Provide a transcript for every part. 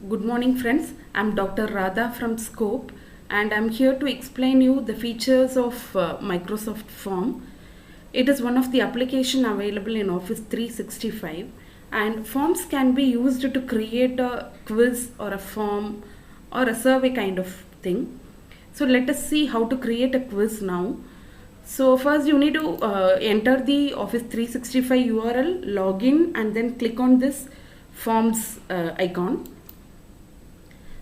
Good morning friends, I'm Dr. Radha from Scope and I'm here to explain you the features of Microsoft Form. It is one of the application available in Office 365 and forms can be used to create a quiz or a form or a survey kind of thing. So let us see how to create a quiz now. So first you need to enter the Office 365 URL, login and then click on this forms icon.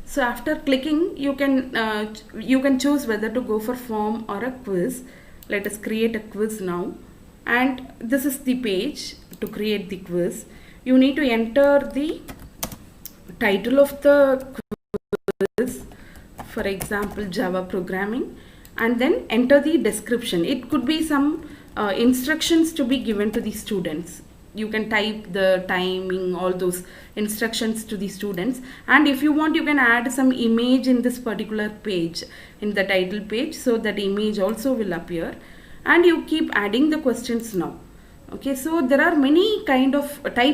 So after clicking, you can choose whether to go for form or a quiz. Let us create a quiz now. And this is the page to create the quiz. You need to enter the title of the quiz, for example, Java programming, and then enter the description. It could be some instructions to be given to the students. You can type the timing, all those instructions to the students, and if you want you can add some image in this particular page, in the title page, so that image also will appear, and you keep adding the questions now. Okay, so there are many type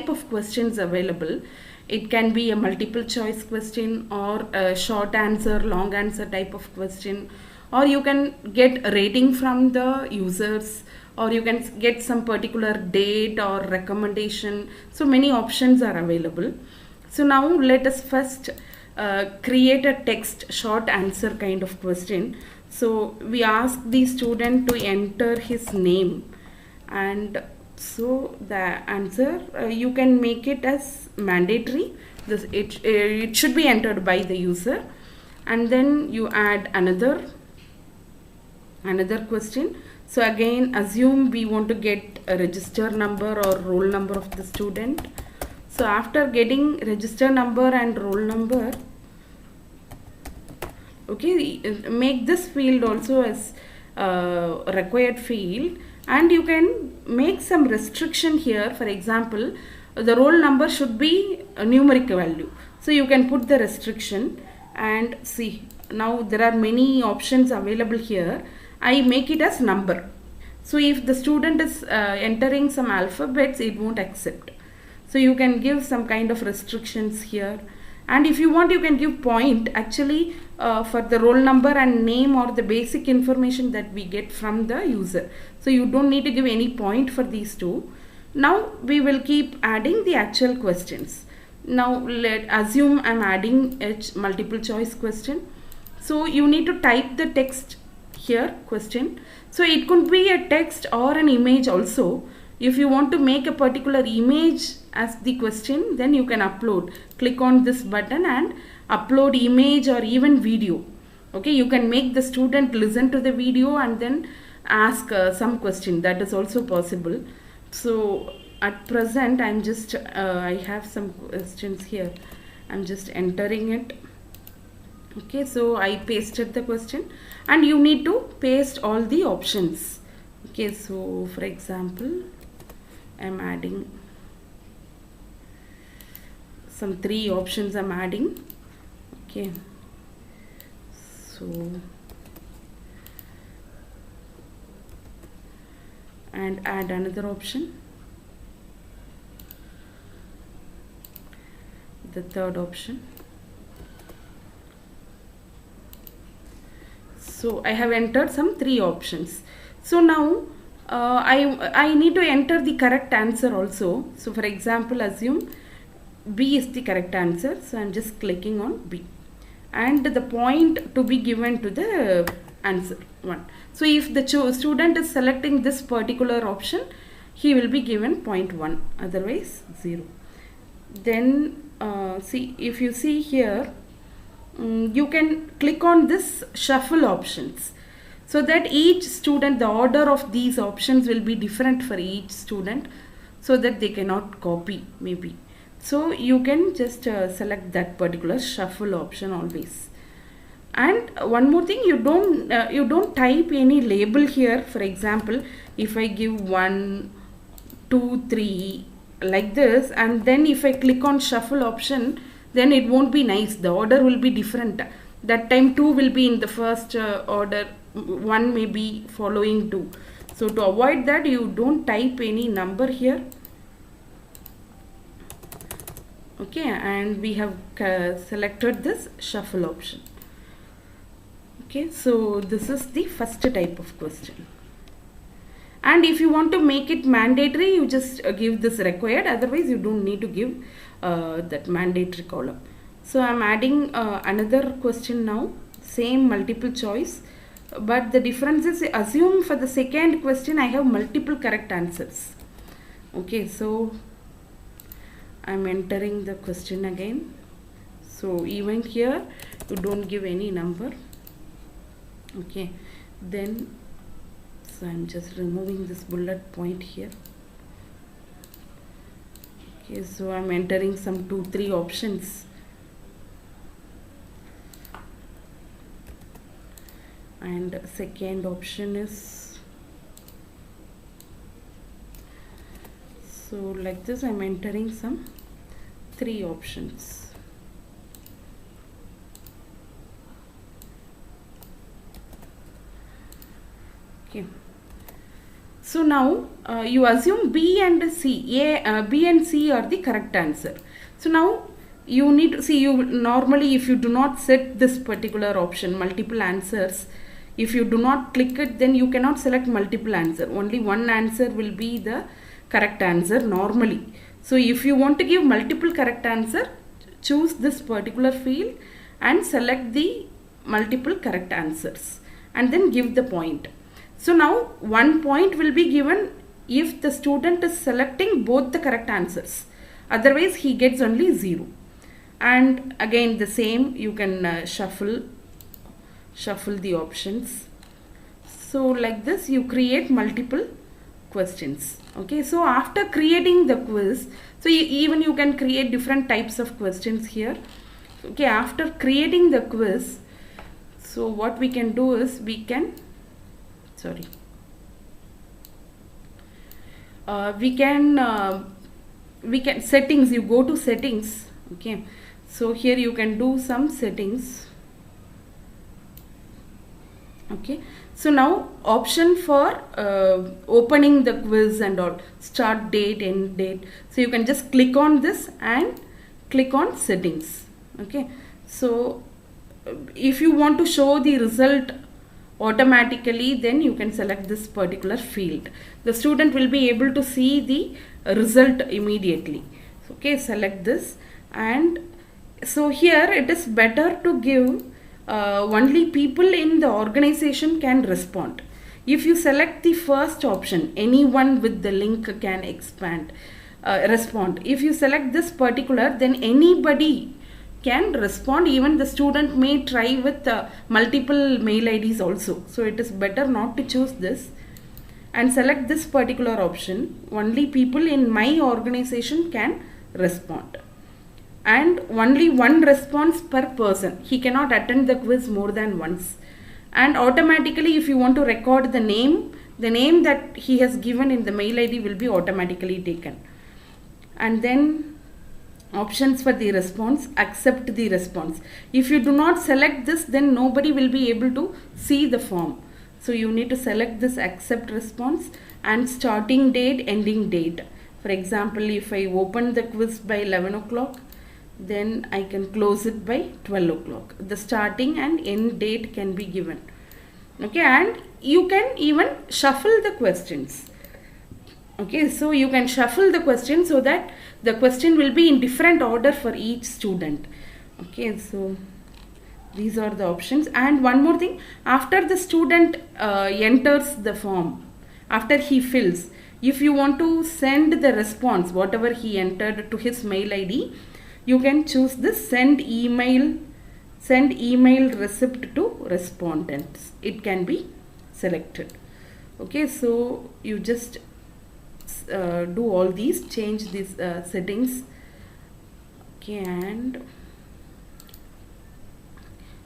of questions available. It can be a multiple choice question or a short answer, long answer type of question, or you can get a rating from the users, or you can get some particular date or recommendation. So many options are available. So now let us first create a text short answer kind of question. So we ask the student to enter his name, and so the answer you can make it as mandatory. It should be entered by the user, and then you add another question. So again, assume we want to get a register number or roll number of the student. So after getting register number and roll number, okay, make this field also as required field, and you can make some restriction here. For example, the roll number should be a numeric value, so you can put the restriction. And see, now there are many options available here. I make it as number. So if the student is entering some alphabets, it won't accept. So you can give some kind of restrictions here. And if you want, you can give point actually for the roll number and name, or the basic information that we get from the user. So you don't need to give any point for these two. Now we will keep adding the actual questions. Now let assume I'm adding a multiple choice question. So you need to type the text here, question. So it could be a text or an image also. If you want to make a particular image as the question, then you can upload. Click on this button and upload image or even video. Okay, you can make the student listen to the video and then ask some question. That is also possible. So at present I'm just I have some questions here. I'm just entering it. Okay, so I pasted the question, and you need to paste all the options. Okay, so for example, I'm adding some 3 options. I'm adding. Okay, so and add another option, the 3rd option. So I have entered some 3 options. So now I need to enter the correct answer also. So for example, assume B is the correct answer. So I'm just clicking on B, and the point to be given to the answer 1. So if the student is selecting this particular option, he will be given 0.1, otherwise 0. Then see, if you see here, you can click on this shuffle options, so that each student, the order of these options will be different for each student, so that they cannot copy maybe. So you can just select that particular shuffle option always. And one more thing, you don't type any label here. For example, if I give 1, 2, 3 like this, and then if I click on shuffle option, then it won't be nice. The order will be different. That time 2 will be in the first order, 1 may be following 2. So to avoid that, you don't type any number here. Okay, and we have selected this shuffle option. Okay, so this is the first type of question. And if you want to make it mandatory, you just give this required, otherwise you don't need to give that mandatory column. So I'm adding another question now, same multiple choice, but the difference is, assume for the second question I have multiple correct answers. Okay, so I'm entering the question again. So even here you don't give any number. Okay, then so I'm just removing this bullet point here. Okay, so I'm entering some 2-3 options. And second option is, so like this I'm entering some 3 options. Okay. So now you assume B and C, B and C are the correct answer. So now you need to see, you normally if you do not set this particular option, multiple answers, if you do not click it, then you cannot select multiple answer. Only one answer will be the correct answer normally. So if you want to give multiple correct answer, choose this particular field and select the multiple correct answers and then give the point. So now 1 point will be given if the student is selecting both the correct answers. Otherwise he gets only 0. And again the same, you can shuffle the options. So like this you create multiple questions. Okay, so after creating the quiz, so even you can create different types of questions here. Okay, after creating the quiz, so what we can do is we can settings, you go to settings. Okay, so here you can do some settings. Okay, so now option for opening the quiz and all, start date, end date, so you can just click on this and click on settings. Okay, so if you want to show the result automatically, then you can select this particular field. The student will be able to see the result immediately. Okay, select this. And so here it is better to give only people in the organization can respond. If you select the first option, anyone with the link can respond. If you select this particular, then anybody can respond. Even the student may try with multiple mail IDs also. So it is better not to choose this and select this particular option. Only people in my organization can respond. And only one response per person. He cannot attend the quiz more than once. And automatically if you want to record the name that he has given in the mail ID will be automatically taken. And then options for the response, accept the response. If you do not select this, then nobody will be able to see the form. So you need to select this accept response and starting date, ending date. For example, if I open the quiz by 11 o'clock, then I can close it by 12 o'clock. The starting and end date can be given. Okay, and you can even shuffle the questions. Okay, so you can shuffle the question so that the question will be in different order for each student. Okay, so these are the options. And one more thing, after the student enters the form, after he fills, if you want to send the response, whatever he entered, to his mail ID, you can choose this send email receipt to respondents. It can be selected. Okay, so you just do all these, change these settings. Okay, and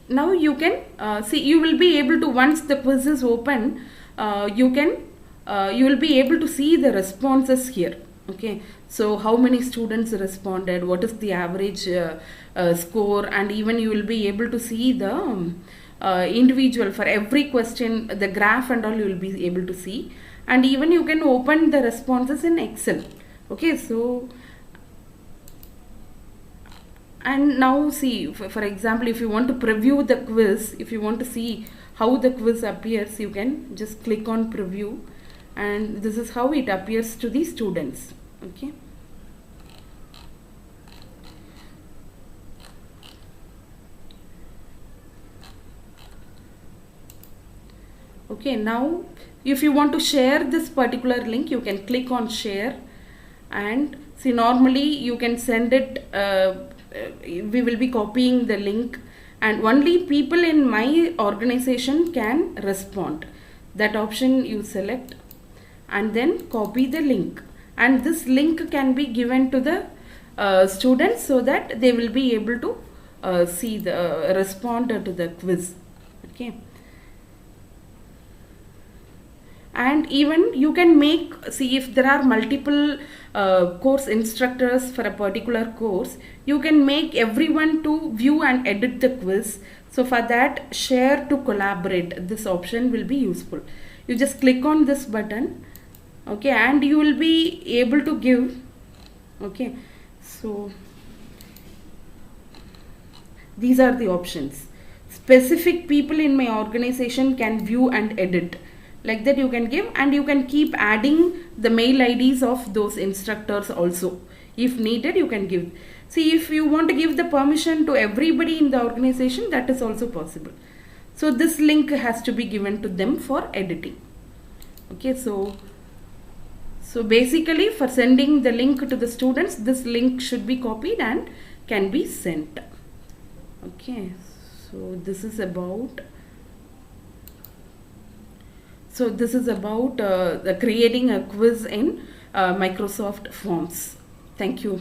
now you can see, you will be able to, once the quiz is open, you will be able to see the responses here. Okay, so how many students responded, what is the average score, and even you will be able to see the individual for every question, the graph and all you will be able to see. And even you can open the responses in Excel. Okay, so And now see, for example, if you want to preview the quiz, if you want to see how the quiz appears, you can just click on preview, and this is how it appears to the students. Okay. Okay, now if you want to share this particular link, you can click on share, and see, normally you can send it, we will be copying the link, and only people in my organization can respond. That option you select and then copy the link, and this link can be given to the students so that they will be able to see the respond to the quiz. Okay. And even you can make, see, if there are multiple course instructors for a particular course, you can make everyone to view and edit the quiz. So for that, share to collaborate, this option will be useful. You just click on this button, okay, and you will be able to give, okay, so these are the options. Specific people in my organization can view and edit. Like that you can give, and you can keep adding the mail IDs of those instructors also. If needed, you can give. See, if you want to give the permission to everybody in the organization, that is also possible. So this link has to be given to them for editing. Okay, so basically for sending the link to the students, this link should be copied and can be sent. Okay, so this is about creating a quiz in Microsoft Forms. Thank you.